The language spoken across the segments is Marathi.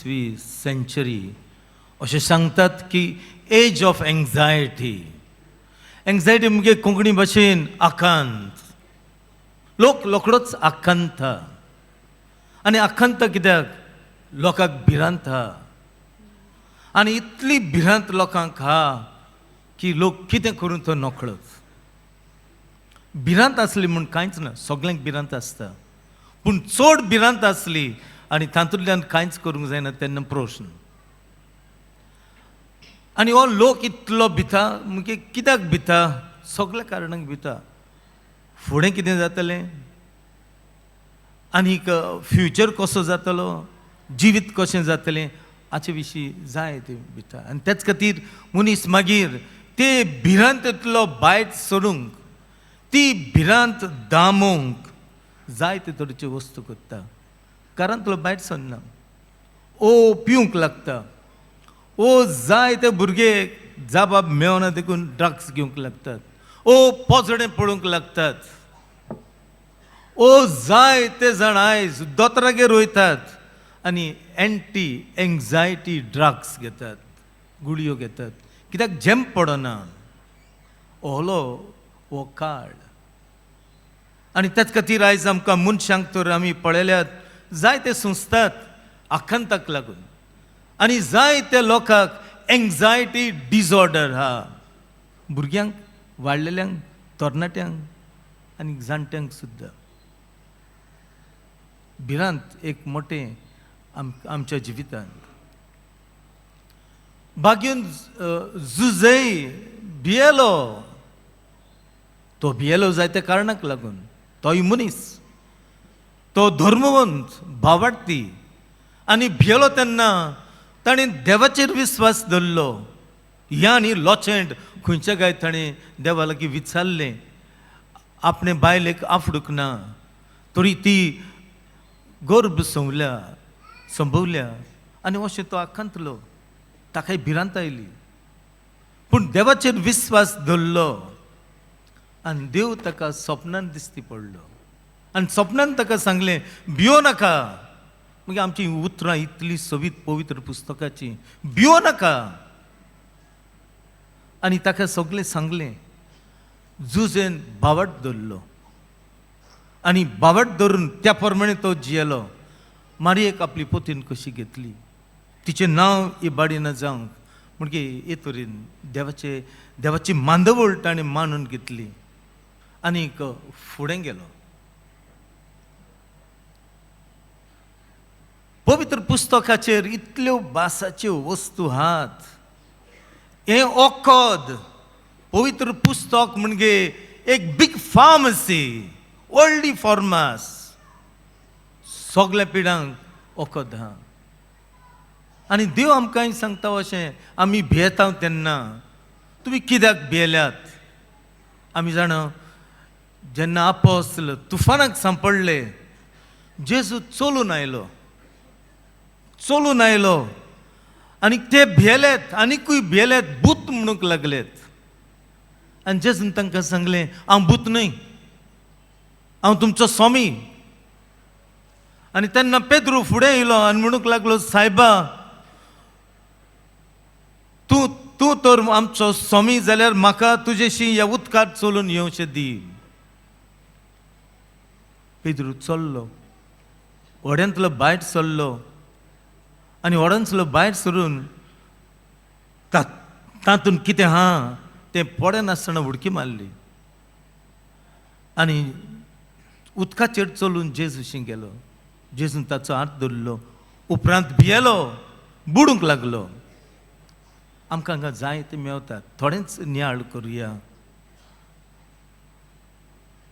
21वी सेंचुरी अशें सांगतात की एज ऑफ एंग्जायटी. एंग्जायटी म्हणजे कोंकणी भाशेन आकांत. लोक रोखडोच आकांता. आनी आकांता कित्याक? लोकांक भिरांत आहा. आनी इतली भिरांत लोकांक आहा की लोक कितें करून तो नकळत. भिरांत आसली म्हूण कांयच ना, सगल्यांक भिरांत आसता. पूण चड भिरांत आसली आनी तातूंतल्यान कांयच करूंक जायना तेन्ना प्रश्न. आनी हो लोक इतलो भिता म्हणजे कित्याक भिता? सगळ्या कारणांक भिता. फुडें कितें जातलें, आनीक फ्युचर कसो जातलो, जिवीत कशें जातलें हाचे विशीं जाय ते भिता. आनी तेच खातीर मनीस मागीर ते भिरांतेंतलो भायर सोडूंक, ती भिरांत दामोवंक जाय ते तरेच्यो वस्तू करता. घरांतलो भायर सरना. ओ पिवंक लागता. ओ जाय ते भुरगे जाबाब मेळना देखून ड्रग्स घेवंक लागतात. ओ पोजडे पळोवंक लागतात. ओ जाय ते जाण आयज दोतोरागेर वयतात आनी एंटी एंग्जायटी ड्रग्स घेतात, गुळयो घेतात. कित्याक झेम पडना ओहलो हो काळ. आनी तेच खातीर आयज आमकां मनशांक तर आमी पळयल्यात जायते सुस्तात आकांताक लागून. आनी जाय त्या लोकांक एंग्जायटी डिसऑर्डर आहा. भुरग्यांक, वाडलेल्यांक, तरणाट्यांक आनी जाणट्यांक सुद्दां. भिरांत एक मोटें आमच्या जिवितांत. बागेन जुजय भियेलो. तो भियेलो जायत्या कारणाक लागून. तोय मनीस, तो धर्मवंत, भावार्थी. आनी भियेलो तेन्ना ताणें देवाचेर विस्वास दवरलो. ह्या न्ही लोचेंड खंयच्या काय ताणें देवा लागीं विचारलें. आपणे बायलेक आपडूंक ना तरी ती गर्भ संभवल्या आनी अशें तो आकांतलो. ताकाय भिरांत आयली. पूण देवाचेर विस्वास दवरलो आनी देव ताका सपनान दिश्टी पडलो. आनी सपनान ताका सांगलें भियो नाका. म्हणजे आमची उतरां इतली सोबीत पवित्र पुस्तकाची. भियो नाका. आनी ताका सगळें सांगलें. जुजेन भावार्थ दवरलो आनी भावार्थ धरून त्या प्रमाणे तो जियेलो. मारयेक आपली पोतीन कशी घेतली. तिचें नांव इबाडिना जावंक म्हणजे हे तरेन देवाची मांदवळ ताणें मानून घेतली आनीक फुडें गेलो. पवित्र पुस्तकाचेर इतल्यो भासाच्यो वस्तू आहात. हें ओखद पवित्र पुस्तक म्हणजे एक बिग फार्मसी, व्हडली फार्मास. सगळ्या पिढ्यांक ओखद आहा. आनी देव आमकां सांगता अशें आमी भियेता तेन्ना तुमी कित्याक भियेल्यात? आमी जाणा जेन्ना आपोस्तल तुफानाक सांपडले, जेजू चलून आयलो आनी ते भियेलेत. आनीकूय भियेलेत, भूत म्हणूंक लागलेत. आनी जेजून तांकां सांगलें हांव भूत न्हय, हांव तुमचो स्वामी. आनी तेन्ना पेद्रू फुडें येयलो आनी म्हणूंक लागलो सायबा तूं तर आमचो स्वामी जाल्यार म्हाका तुजेशी ह्या उदकांत चलून येवचें दी. पेद्रू चल्लो, व्हड्यांतलो भायर सरलो आनी व्हड्यांतलो भायर सरून तातूंत कितें आहा तें पडनासतना उडकी मारली आनी उदकाचेर चलून जेजूशी गेलो. जेजून ताचो हात धरलो. उपरांत भियेलो, बुडूंक लागलो. आमकां हांगा जाय ते मेवतात. थोडेंच नियाळ करुया.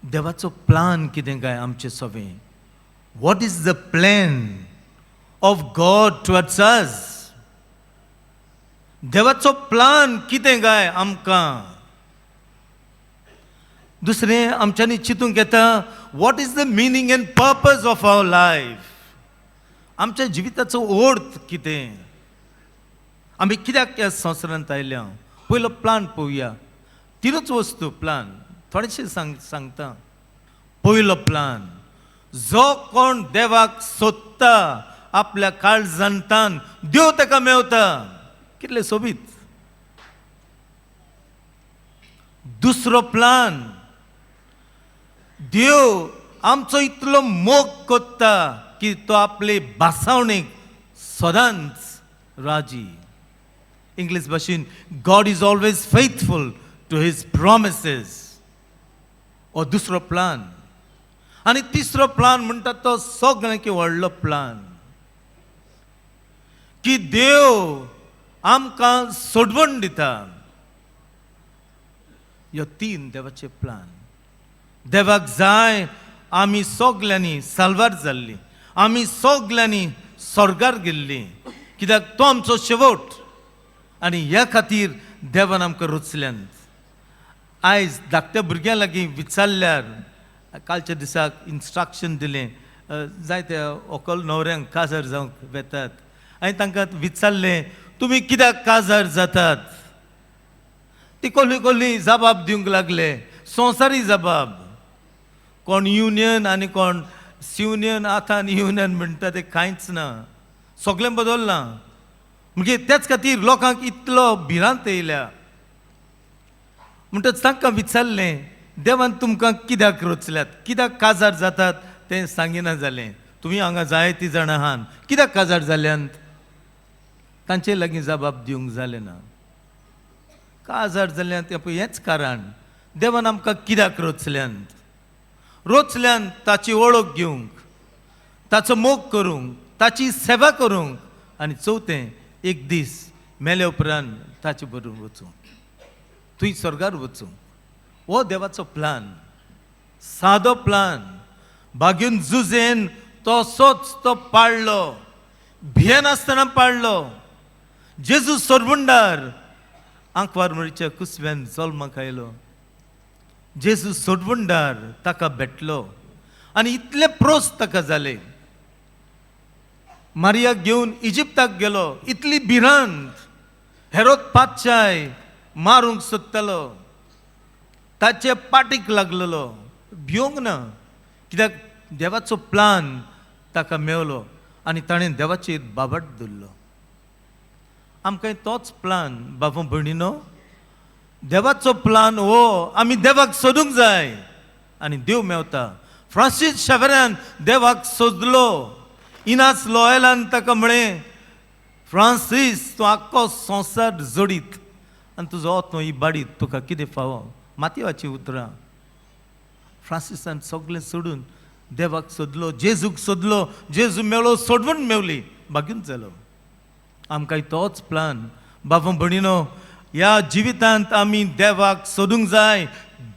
देवाचो प्लान कितें काय आमचें सगळें. What is the plan of God towards us? देवाचो प्लान कितें काय आमकां? दुसरें आमच्यांनी चिंतूंक येता what is the meaning and purpose of our life? आमच्या जिविताचो अर्थ कितें? आमी कित्याक ह्या संवसारांत आयल्या? पयलो प्लान पळोवया. तिनूच वस्तू प्लान थोडेशें सांगता. पयलो प्लान, जो कोण देवाक सोदता आपल्या काळजांतान देव ताका मेवता. कितले सोबीत. दुसरो प्लान, देव आमचो इतलो मोग कोत्ता की तो आपले भासावणेक सदांच राजी. इंग्लीश भाशेन God is always faithful to his promises. हो दुसरो प्लान. आनी तिसरो प्लान म्हणटा तो सगळ्यांकी व्हडलो प्लान, की देव आमकां सोडवण दिता. ह्यो तीन देवाचे प्लान. देवाक जाय आमी सगल्यांनी साल्वार जाल्ली, आमी सगल्यांनी स्वर्गार गेल्ली, कित्याक तो आमचो शेवट. आनी ह्या खातीर देवान आमकां रुचल्यान. आयज धाकट्या भुरग्यां लागीं विचारल्यार, कालच्या दिसाक इंस्ट्रक्शन दिलें, जायते व्हंकल न्हवऱ्यांक काजार जावंक वेतात. हांवें तांकां विचारलें, तुमी कित्याक काजार जातात? ती कोली कोली जबाब दिवंक लागले, संवसारी जबाब. कोण युनियन आनी कोण सिवनियन आतां युनियन म्हणटा ते कांयच ना, सगळें बदललां. म्हणजे त्याच खातीर लोकांक इतलो भिरांत येयल्या. म्हणटच तांकां विचारलें, देवान तुमकां कित्याक रचल्यात, कित्याक काजार जातात तें सांगिना जालें. तुमी हांगा जायतीं जाणां आहात, कित्याक काजार जाल्यांत? तांचे लागीं जबाब दिवंक जालें ना. काजार जाल्यांत हेंच कारण. देवान आमकां कित्याक रचल्यांत? रोचल्यान ताची वळख घेवंक, ताचो मोग करूंक, ताची सेवा करूंक, आनी चवथें एक दीस मेले उपरांत ताचे बरोबर वचूंक, थंय स्वर्गार वचूंक. हो देवाचो प्लान. सादो प्लान. बागेन झुजेन तसोच तो पाळ्ळो, भियेनासतना पाळ्ळो. जेजू सोडवंडार आंकवारमळीच्या कुसव्यान जल्माक आयलो. जेजू सोडवंडार ताका भेटलो आनी इतले प्रोस ताका जाले. मारियाक घेवन इजिप्ताक गेलो. इतली भिरांत. हेरोद पातशाय मारूंक सोदतालो, ताचे पाटीक लागलेलो. भिवंक ना, कित्याक देवाचो प्लान ताका मेवलो आनी ताणें देवाचेर बाबत धरलो. आमकां तोच प्लान बाबा भयणीनो. देवाचो प्लान हो आमी देवाक सोदूंक जाय आनी देव मेवता. फ्रांसीस शावेरान देवाक सोदलो. इनास लॉयलान ताका म्हळें, फ्रांसीस तूं आख्खो संवसार जोडीत आनी तुजो ओतो इबाडीत तुका कितें फावो? मातयेवाचीं उतरां. फ्रांसिसान सगळें सोडून देवाक सोदलो, जेजूक सोदलो. जेजू मेवलो, सोडवण मेवली, बागून जालो. आमकां तोच प्लान. बाबा भयणीनो, ह्या जिवितांत आमी देवाक सोदूंक जाय.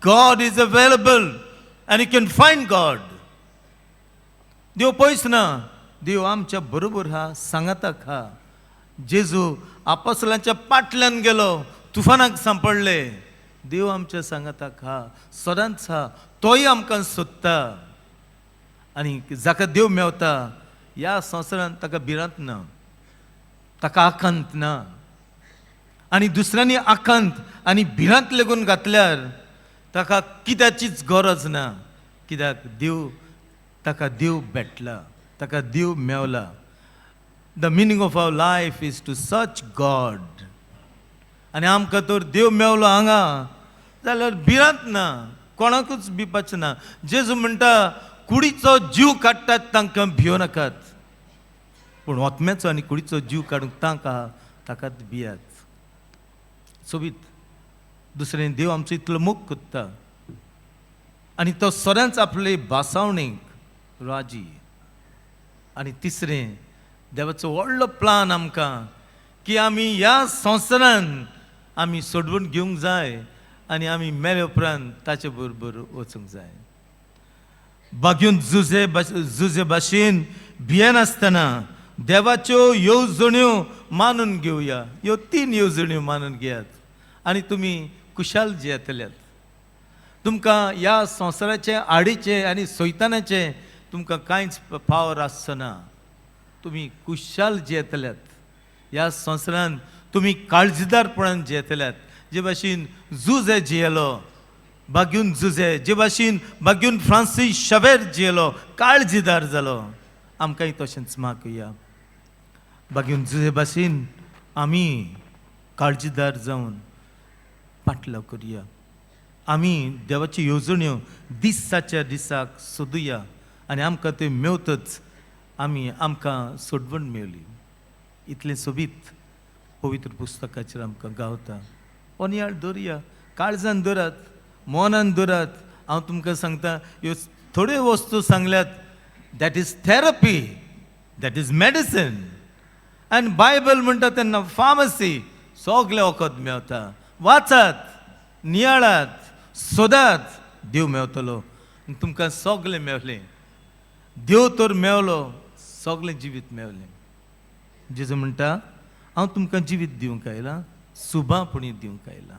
गॉड इज अवेलेबल आनी यू कॅन फायंड गॉड. देव पयस ना, देव आमच्या बरोबर आहा, सांगाताक आहा. जेजू आपोस्तलांच्या पाटल्यान गेलो, तुफानाक सांपडले. देव आमच्या सांगाताक आहा, सदांच आहा. तोय आमकां सोदता आनी जाका देव मेवता ह्या संवसारांत ताका भिरांत ना, ताका आकांत ना. आनी दुसऱ्यांनी आकांत आनी भिरांत लेगून घातल्यार ताका कित्याचीच गरज ना, कित्याक देव ताका देव भेटला, ताका देव मेवला. The meaning of our life is to search God. आनी आमकां तर देव मेवलो हांगा जाल्यार भिरांत ना, कोणाकूच भिवपाचें ना. जेजू म्हणटा, कुडीचो जीव काडटात तांकां भियो नाकात, पूण ओतम्याचो आनी कुडीचो जीव काडूंक तांकां ताकाच भियात. सोबीत. दुसरें, देव आमचो इतलो मोग कोत्ता आनी तो सदांच आपले भासावणेक राजी. आनी तिसरें, देवाचो व्हडलो प्लान आमकां की आमी ह्या संवसारांत आमी सोडवून घेवंक जाय आनी आमी मेले उपरांत ताचे बरोबर वचूंक जाय. बागेन झुजे भाशेन भियेनासतना देवाच्यो येवजण्यो मानून घेवया. ह्यो 3 येवजण्यो मानून घेयात आनी तुमी कुशाल जियेतल्यात. तुमकां ह्या संवसाराचे आडीचे आनी सैतानाचे तुमकां कांयच पावर आसचो. तुमी कुशाल जियेतल्यात. ह्या संवसारांत तुमी काळजीदारपणान जियेतल्यात. जे भाशेन झुजे जियेलो बागेन झुजे, जे भाशेन बागेन फ्रांसीस शावेर जियेलो, काळजीदार जालो. आमकांय तशेंच मागुया. बागेन तुजे भाशेन आमी काळजीदार जावन पाटलाव करुया. आमी देवाच्यो येवजण्यो दिसाच्या दिसाक सोदुया आनी आमकां त्यो मेवतच आमकां सोडवण मेवली. इतलें सोबीत पवित्र पुस्तकाचेर आमकां गावता. ओनियाळ दवरया, काळजान दवरात, मोनान दवरात. हांव तुमकां सांगता, ह्यो थोड्यो वस्तू सांगल्यात, that is therapy, that is medicine. आनी बायबल म्हणटा तेन्ना फार्मसी, सगळे वखद मेवता. वाचात, नियाळात, सोदात, देव मेवतलो. तुमकां सगळें मेवलें. देव तर मेवलो, सगळें जिवीत मेवलें. जेजू म्हणटा, हांव तुमकां जिवीत दिवंक आयलां, सुभापणी दिवंक आयलां.